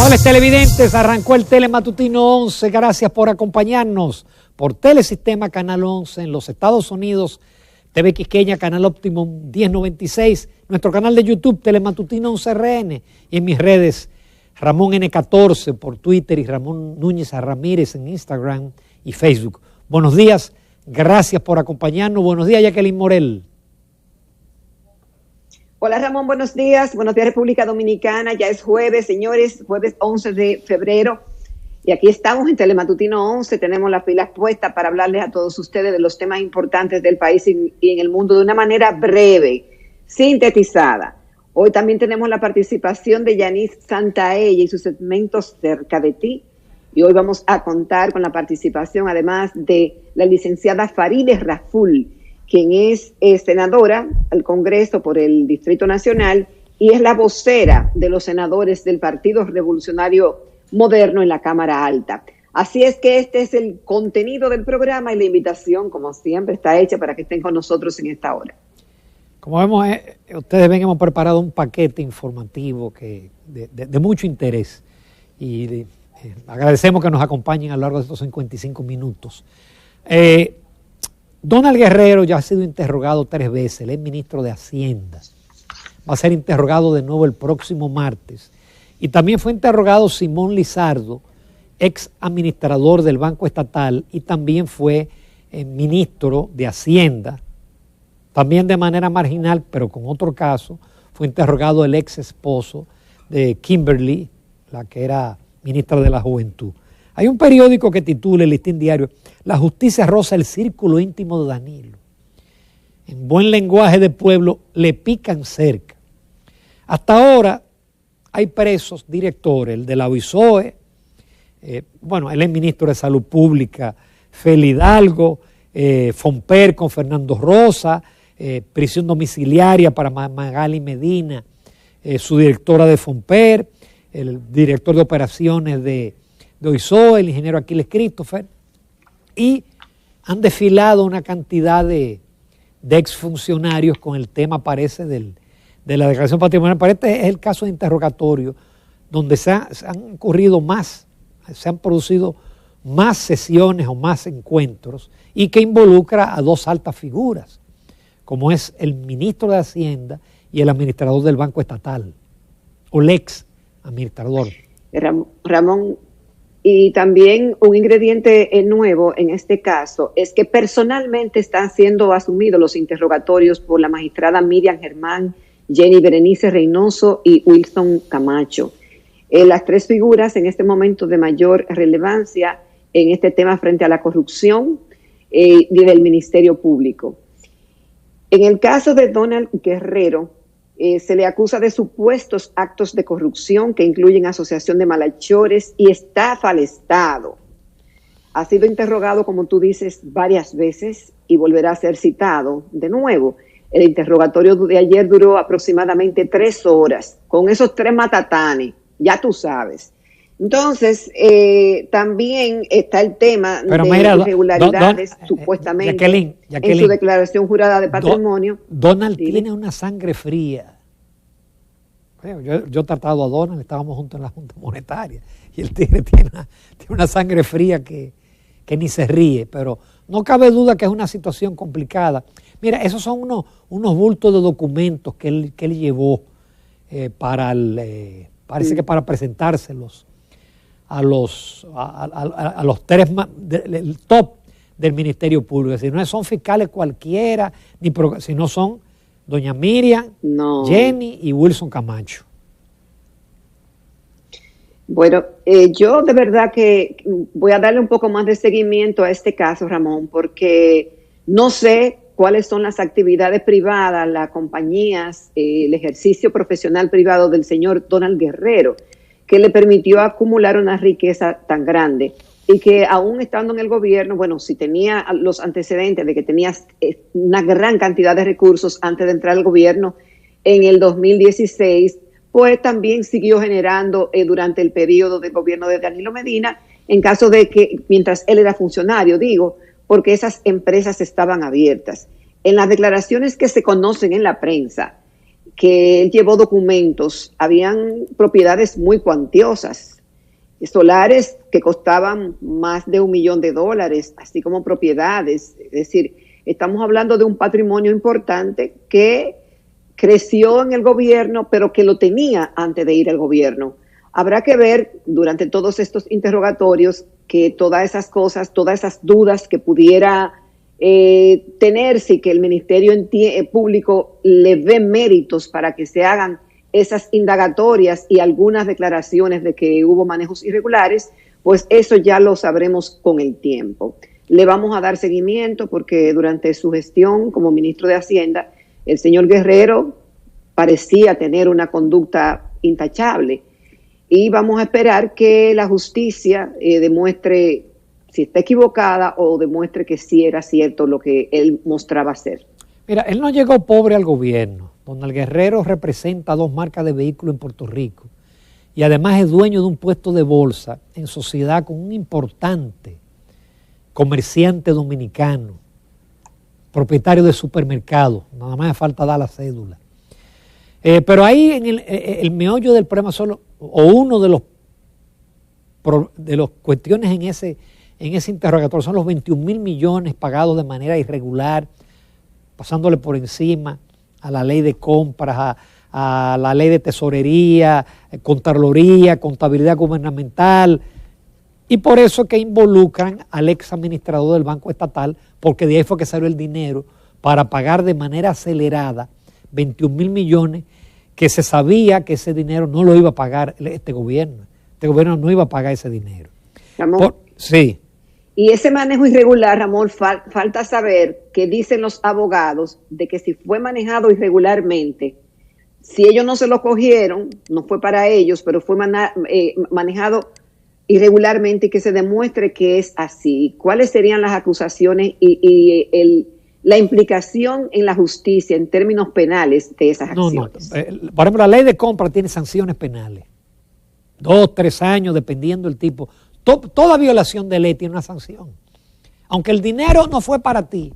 Amables televidentes, arrancó el Telematutino 11. Gracias por acompañarnos por Telesistema Canal 11 en los Estados Unidos, TV Quisqueya, Canal Optimum 1096, nuestro canal de YouTube Telematutino 11 RN y en mis redes Ramón N14 por Twitter y Ramón Núñez Ramírez en Instagram y Facebook. Buenos días, gracias por acompañarnos. Buenos días, Jacqueline Morel. Hola Ramón, buenos días República Dominicana, ya es jueves, señores, jueves 11 de febrero y aquí estamos en Telematutino 11, tenemos las pilas puestas para hablarles a todos ustedes de los temas importantes del país y en el mundo de una manera breve, sintetizada. Hoy también tenemos la participación de Yanis Santaella y sus segmentos Cerca de Ti y hoy vamos a contar con la participación además de la licenciada Farideh Raful, quien es senadora al Congreso por el Distrito Nacional y es la vocera de los senadores del Partido Revolucionario Moderno en la Cámara Alta. Así es que este es el contenido del programa y la invitación, como siempre, está hecha para que estén con nosotros en esta hora. Como vemos, ustedes ven, hemos preparado un paquete informativo de mucho interés y agradecemos que nos acompañen a lo largo de estos 55 minutos. Donald Guerrero ya ha sido interrogado 3 veces, él es ministro de Hacienda. Va a ser interrogado de nuevo el próximo martes. Y también fue interrogado Simón Lizardo, ex administrador del Banco Estatal y también fue ministro de Hacienda. También de manera marginal, pero con otro caso, fue interrogado el ex esposo de Kimberly, la que era ministra de la Juventud. Hay un periódico que titula, el Listín Diario, La justicia roza el círculo íntimo de Danilo. En buen lenguaje de pueblo, le pican cerca. Hasta ahora hay presos directores, el de la OISOE, él es ministro de Salud Pública, Fel Hidalgo, Fomper con Fernando Rosa, prisión domiciliaria para Magali Medina, su directora de Fomper, el director de operaciones de OISOE, el ingeniero Aquiles Christopher, y han desfilado una cantidad de exfuncionarios con el tema, parece, de la declaración patrimonial. Este es el caso de interrogatorio donde se han ocurrido más, se han producido más sesiones o más encuentros y que involucra a 2 altas figuras, como es el ministro de Hacienda y el administrador del Banco Estatal, o el ex administrador. Ramón, y también un ingrediente nuevo en este caso es que personalmente están siendo asumidos los interrogatorios por la magistrada Miriam Germán, Jenny Berenice Reynoso y Wilson Camacho. Las 3 figuras en este momento de mayor relevancia en este tema frente a la corrupción y del Ministerio Público. En el caso de Donald Guerrero, se le acusa de supuestos actos de corrupción que incluyen asociación de malhechores y estafa al Estado. Ha sido interrogado, como tú dices, varias veces y volverá a ser citado de nuevo. El interrogatorio de ayer duró aproximadamente 3 horas, con esos 3 matatanes, ya tú sabes. Entonces, también está el tema de irregularidades, supuestamente, Jacqueline, en su declaración jurada de patrimonio. Donald tiene una sangre fría. Yo he tratado a Donald, estábamos juntos en la Junta Monetaria, y el tigre tiene una sangre fría que ni se ríe, pero no cabe duda que es una situación complicada. Mira, esos son unos bultos de documentos que él llevó parece que para presentárselos a los 3 el top del Ministerio Público. Es decir, no son fiscales cualquiera, sino son doña Miriam, Jenny y Wilson Camacho. Bueno, yo de verdad que voy a darle un poco más de seguimiento a este caso, Ramón, porque no sé cuáles son las actividades privadas, las compañías, el ejercicio profesional privado del señor Donald Guerrero, que le permitió acumular una riqueza tan grande y que aún estando en el gobierno, bueno, si tenía los antecedentes de que tenía una gran cantidad de recursos antes de entrar al gobierno en el 2016, pues también siguió generando durante el periodo del gobierno de Danilo Medina, en caso de que, mientras él era funcionario, porque esas empresas estaban abiertas. En las declaraciones que se conocen en la prensa, que él llevó documentos, habían propiedades muy cuantiosas, solares que costaban más de $1 millón, así como propiedades. Es decir, estamos hablando de un patrimonio importante que creció en el gobierno, pero que lo tenía antes de ir al gobierno. Habrá que ver durante todos estos interrogatorios que todas esas cosas, todas esas dudas que pudiera tenerse y que el Ministerio Público le dé méritos para que se hagan esas indagatorias y algunas declaraciones de que hubo manejos irregulares, pues eso ya lo sabremos con el tiempo. Le vamos a dar seguimiento porque durante su gestión como ministro de Hacienda, el señor Guerrero parecía tener una conducta intachable y vamos a esperar que la justicia demuestre si está equivocada o demuestre que sí era cierto lo que él mostraba ser. Mira, él no llegó pobre al gobierno. Don Guerrero representa 2 marcas de vehículos en Puerto Rico y además es dueño de un puesto de bolsa en sociedad con un importante comerciante dominicano, propietario de supermercado, nada más me falta dar la cédula. Pero ahí en el meollo del problema solo, o uno de los cuestiones en ese interrogatorio son los 21,000 millones pagados de manera irregular, pasándole por encima a la ley de compras, a la ley de tesorería, contraloría, contabilidad gubernamental, y por eso que involucran al ex administrador del Banco Estatal, porque de ahí fue que salió el dinero para pagar de manera acelerada 21,000 millones, que se sabía que ese dinero no lo iba a pagar este gobierno. Este gobierno no iba a pagar ese dinero. Ramón, sí. Y ese manejo irregular, Ramón, falta saber qué dicen los abogados de que si fue manejado irregularmente, si ellos no se lo cogieron, no fue para ellos, pero fue manejado irregularmente y que se demuestre que es así. ¿Cuáles serían las acusaciones y la implicación en la justicia en términos penales de esas acciones? Por ejemplo, la ley de compra tiene sanciones penales. 2, 3 años, dependiendo del tipo. Toda violación de ley tiene una sanción. Aunque el dinero no fue para ti,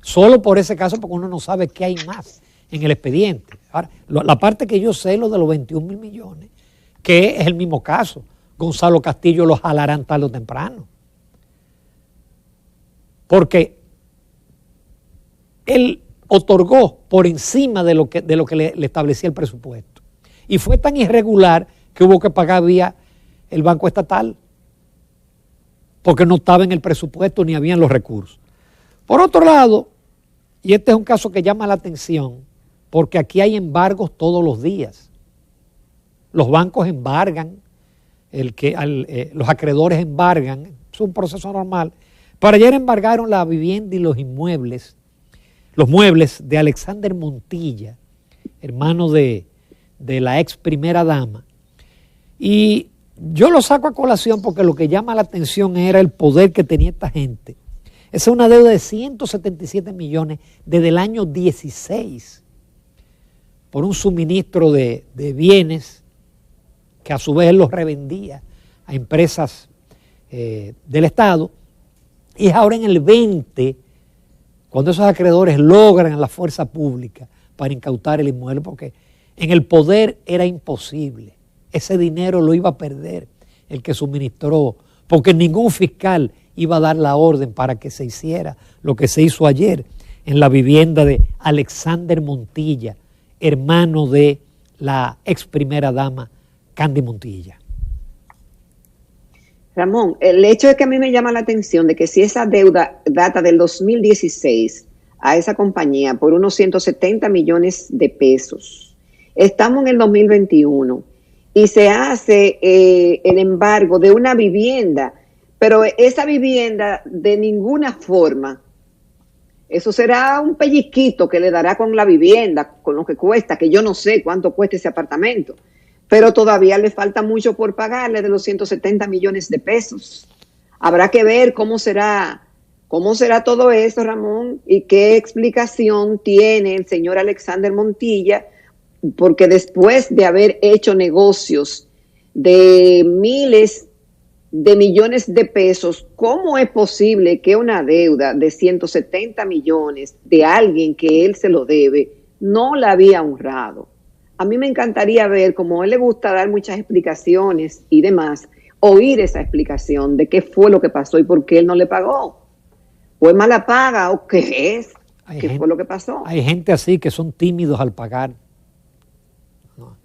solo por ese caso, porque uno no sabe qué hay más en el expediente. Ahora, la parte que yo sé, lo de los 21,000 millones, que es el mismo caso. Gonzalo Castillo los jalarán tarde o temprano. Porque él otorgó por encima de lo que le establecía el presupuesto. Y fue tan irregular que hubo que pagar vía el Banco Estatal, porque no estaba en el presupuesto ni habían los recursos. Por otro lado, y este es un caso que llama la atención, porque aquí hay embargos todos los días. Los bancos embargan, los acreedores embargan, es un proceso normal. Pero ayer embargaron la vivienda y los muebles de Alexander Montilla, hermano de la ex primera dama. Y yo lo saco a colación porque lo que llama la atención era el poder que tenía esta gente. Esa es una deuda de 177 millones desde el año 16 por un suministro de bienes que a su vez él los revendía a empresas del Estado. Y es ahora en el 20 cuando esos acreedores logran la fuerza pública para incautar el inmueble, porque en el poder era imposible. Ese dinero lo iba a perder el que suministró, porque ningún fiscal iba a dar la orden para que se hiciera lo que se hizo ayer en la vivienda de Alexander Montilla, hermano de la ex primera dama Candy Montilla. Ramón, el hecho de que a mí me llama la atención de que si esa deuda data del 2016 a esa compañía por unos 170 millones de pesos, estamos en el 2021 y se hace el embargo de una vivienda, pero esa vivienda de ninguna forma, eso será un pellizquito que le dará con la vivienda, con lo que cuesta, que yo no sé cuánto cuesta ese apartamento, pero todavía le falta mucho por pagarle de los 170 millones de pesos. Habrá que ver cómo será todo eso, Ramón, y qué explicación tiene el señor Alexander Montilla, porque después de haber hecho negocios de miles de millones de pesos, ¿cómo es posible que una deuda de 170 millones de alguien que él se lo debe no la había honrado? A mí me encantaría ver, como a él le gusta dar muchas explicaciones y demás, oír esa explicación de qué fue lo que pasó y por qué él no le pagó. ¿Fue mala paga o qué es? ¿Qué fue lo que pasó? Hay gente así que son tímidos al pagar. No.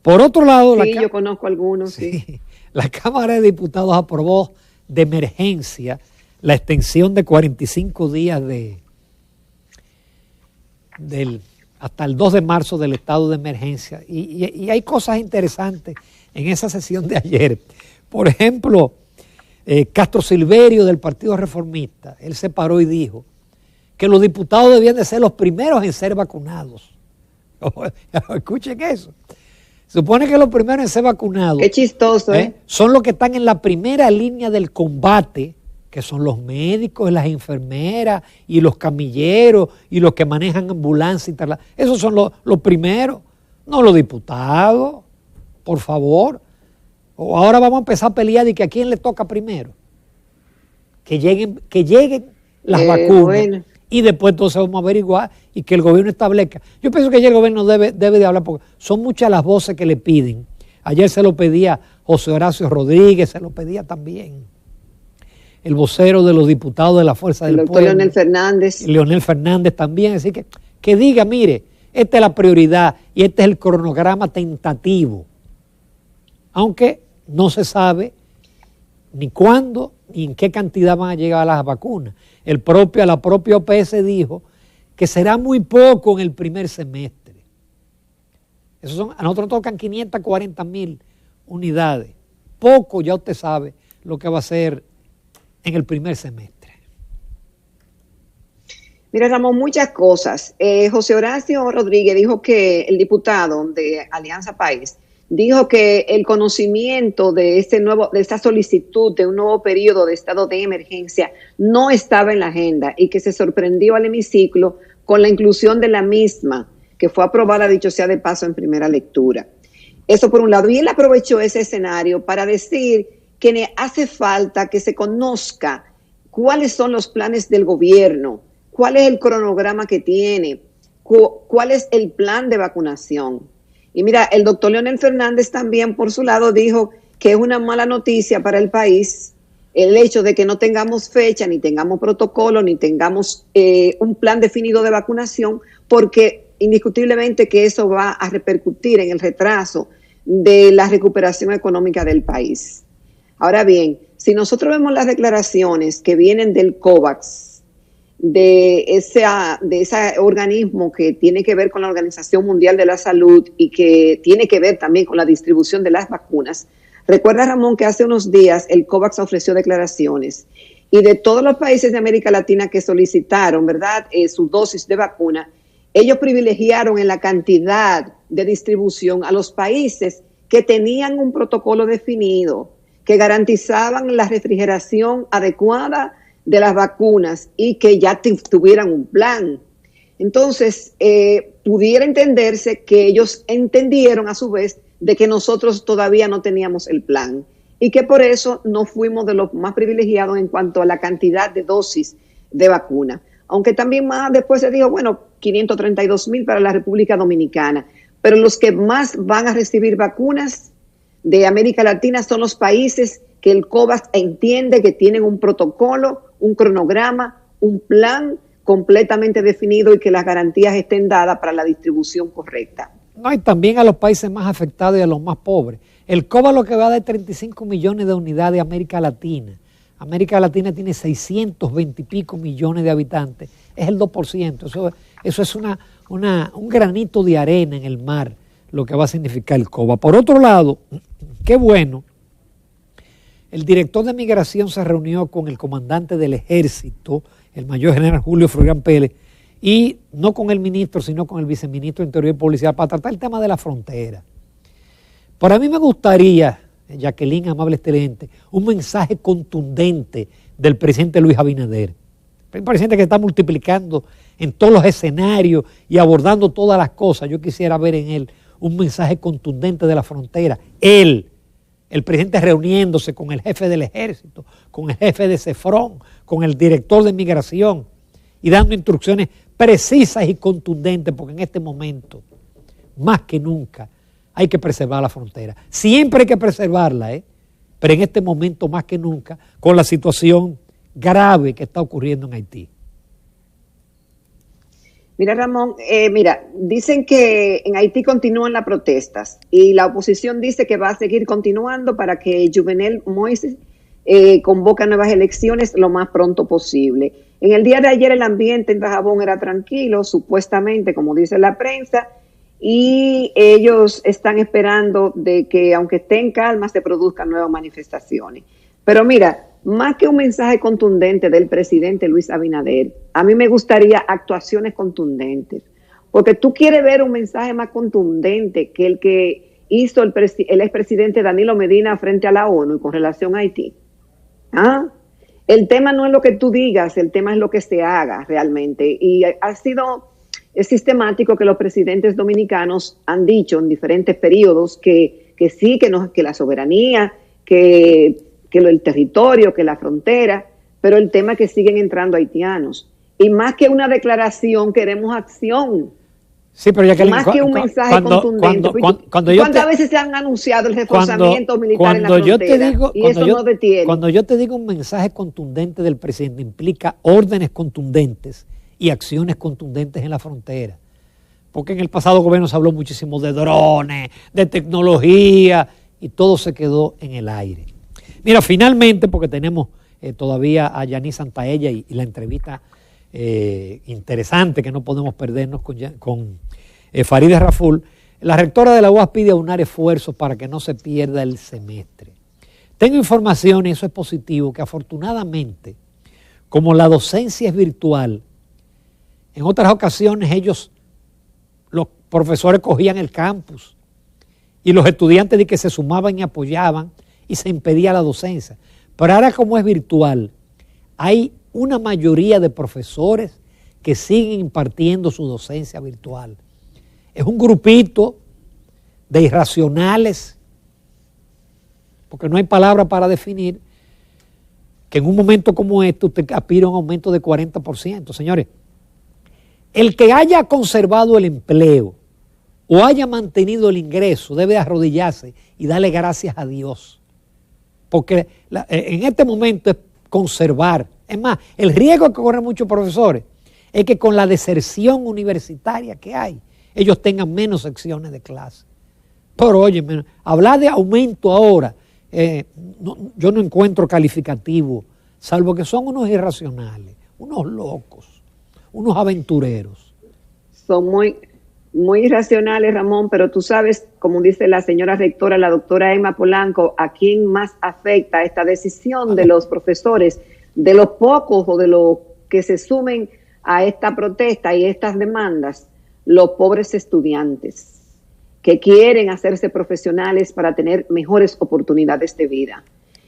Por otro lado... Sí, yo conozco algunos, sí. La Cámara de Diputados aprobó de emergencia la extensión de 45 días hasta el 2 de marzo del estado de emergencia. Y hay cosas interesantes en esa sesión de ayer. Por ejemplo, Castro Silverio del Partido Reformista, él se paró y dijo que los diputados debían de ser los primeros en ser vacunados. Escuchen eso. Se supone que los primeros en ser vacunados... Qué chistoso, son los que están en la primera línea del combate, que son los médicos, las enfermeras y los camilleros y los que manejan ambulancias y tal. Esos son los primeros, no los diputados, por favor. O ahora vamos a empezar a pelear de que a quién le toca primero. Que lleguen las vacunas. Bueno. Y después entonces vamos a averiguar y que el gobierno establezca. Yo pienso que ya el gobierno debe de hablar porque son muchas las voces que le piden. Ayer se lo pedía José Horacio Rodríguez, se lo pedía también el vocero de los diputados de la Fuerza del Pueblo. Leonel Fernández. Leonel Fernández también. Así que diga, mire, esta es la prioridad y este es el cronograma tentativo. Aunque no se sabe ni cuándo ni en qué cantidad van a llegar las vacunas. La propia OPS dijo que será muy poco en el primer semestre. A nosotros tocan 540,000 unidades. Poco, ya usted sabe lo que va a ser en el primer semestre. Mira, Ramón, muchas cosas. José Horacio Rodríguez dijo que el diputado de Alianza País dijo que el conocimiento de esta solicitud de un nuevo periodo de estado de emergencia no estaba en la agenda y que se sorprendió al hemiciclo con la inclusión de la misma, que fue aprobada, dicho sea de paso, en primera lectura. Eso por un lado. Y él aprovechó ese escenario para decir que hace falta que se conozca cuáles son los planes del gobierno, cuál es el cronograma que tiene, cuál es el plan de vacunación. Y mira, el doctor Leonel Fernández también por su lado dijo que es una mala noticia para el país el hecho de que no tengamos fecha, ni tengamos protocolo, ni tengamos un plan definido de vacunación, porque indiscutiblemente que eso va a repercutir en el retraso de la recuperación económica del país. Ahora bien, si nosotros vemos las declaraciones que vienen del COVAX, de ese organismo que tiene que ver con la Organización Mundial de la Salud y que tiene que ver también con la distribución de las vacunas. Recuerda, Ramón, que hace unos días el COVAX ofreció declaraciones y de todos los países de América Latina que solicitaron, ¿verdad?, su dosis de vacuna, ellos privilegiaron en la cantidad de distribución a los países que tenían un protocolo definido, que garantizaban la refrigeración adecuada de las vacunas y que ya tuvieran un plan. Entonces, pudiera entenderse que ellos entendieron a su vez de que nosotros todavía no teníamos el plan y que por eso no fuimos de los más privilegiados en cuanto a la cantidad de dosis de vacuna. Aunque también más después se dijo, bueno, 532,000 para la República Dominicana, pero los que más van a recibir vacunas de América Latina son los países que el COVAX entiende que tienen un protocolo, un cronograma, un plan completamente definido y que las garantías estén dadas para la distribución correcta. No, y también a los países más afectados y a los más pobres. El COVAX lo que va a dar 35 millones de unidades a América Latina. América Latina tiene 620 y pico millones de habitantes. Es el 2%. Eso es un granito de arena en el mar, lo que va a significar el COVAX. Por otro lado, qué bueno, el director de Migración se reunió con el comandante del Ejército, el mayor general Julio Froilán Pérez, y no con el ministro, sino con el viceministro de Interior y Policía, para tratar el tema de la frontera. Para mí me gustaría, Jacqueline, amable excelente, un mensaje contundente del presidente Luis Abinader. El presidente que está multiplicando en todos los escenarios y abordando todas las cosas. Yo quisiera ver en él un mensaje contundente de la frontera. Él, el presidente reuniéndose con el jefe del ejército, con el jefe de CEFRON, con el director de migración y dando instrucciones precisas y contundentes, porque en este momento, más que nunca, hay que preservar la frontera. Siempre hay que preservarla, pero en este momento más que nunca, con la situación grave que está ocurriendo en Haití. Mira, Ramón, dicen que en Haití continúan las protestas y la oposición dice que va a seguir continuando para que Jovenel Moïse convoque nuevas elecciones lo más pronto posible. En el día de ayer el ambiente en Dajabón era tranquilo, supuestamente, como dice la prensa, y ellos están esperando de que, aunque esté en calma, se produzcan nuevas manifestaciones. Pero mira, más que un mensaje contundente del presidente Luis Abinader, a mí me gustaría actuaciones contundentes, porque tú quieres ver un mensaje más contundente que el que hizo el expresidente Danilo Medina frente a la ONU con relación a Haití. El tema no es lo que tú digas, el tema es lo que se haga realmente. Y ha sido sistemático que los presidentes dominicanos han dicho en diferentes periodos que sí, que la soberanía, que el territorio, que la frontera, pero el tema es que siguen entrando haitianos. Y más que una declaración, queremos acción. Sí, pero ya más que un mensaje contundente. ¿Cuántas veces se han anunciado el reforzamiento militar en la frontera? Y eso no detiene. Cuando yo te digo un mensaje contundente del presidente, implica órdenes contundentes y acciones contundentes en la frontera. Porque en el pasado gobierno se habló muchísimo de drones, de tecnología, y todo se quedó en el aire. Mira, finalmente, porque tenemos todavía a Yanis Santaella y la entrevista interesante que no podemos perdernos con Farideh Raful, la rectora de la UAS pide aunar esfuerzos para que no se pierda el semestre. Tengo información, y eso es positivo, que afortunadamente, como la docencia es virtual, en otras ocasiones los profesores cogían el campus y los estudiantes de que se sumaban y apoyaban y se impedía la docencia. Pero ahora, como es virtual, hay una mayoría de profesores que siguen impartiendo su docencia virtual. Es un grupito de irracionales, porque no hay palabra para definir, que en un momento como este usted aspira a un aumento de 40%. Señores, el que haya conservado el empleo o haya mantenido el ingreso debe arrodillarse y darle gracias a Dios. Porque en este momento es conservar. Es más, el riesgo que corren muchos profesores es que con la deserción universitaria que hay, ellos tengan menos secciones de clase. Pero oye, hablar de aumento ahora, yo no encuentro calificativo, salvo que son unos irracionales, unos locos, unos aventureros. Son muy irracionales, Ramón, pero tú sabes, como dice la señora rectora, la doctora Emma Polanco, ¿a quién más afecta esta decisión de los profesores, de los pocos o de los que se sumen a esta protesta y estas demandas? Los pobres estudiantes que quieren hacerse profesionales para tener mejores oportunidades de vida.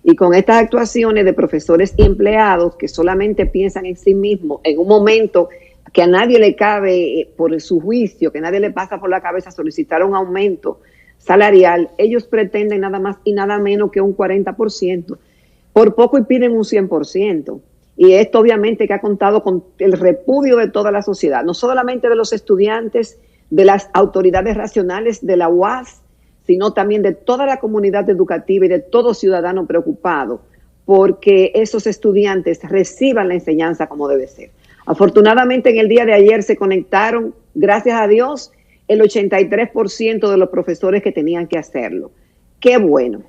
Y con estas actuaciones de profesores y empleados que solamente piensan en sí mismos, en un momento que a nadie le cabe por su juicio, que nadie le pasa por la cabeza solicitar un aumento salarial, ellos pretenden nada más y nada menos que un 40%, por poco y piden un 100%. Y esto obviamente que ha contado con el repudio de toda la sociedad, no solamente de los estudiantes, de las autoridades racionales de la UAS, sino también de toda la comunidad educativa y de todo ciudadano preocupado porque esos estudiantes reciban la enseñanza como debe ser. Afortunadamente en el día de ayer se conectaron, gracias a Dios, el 83% de los profesores que tenían que hacerlo. ¡Qué bueno!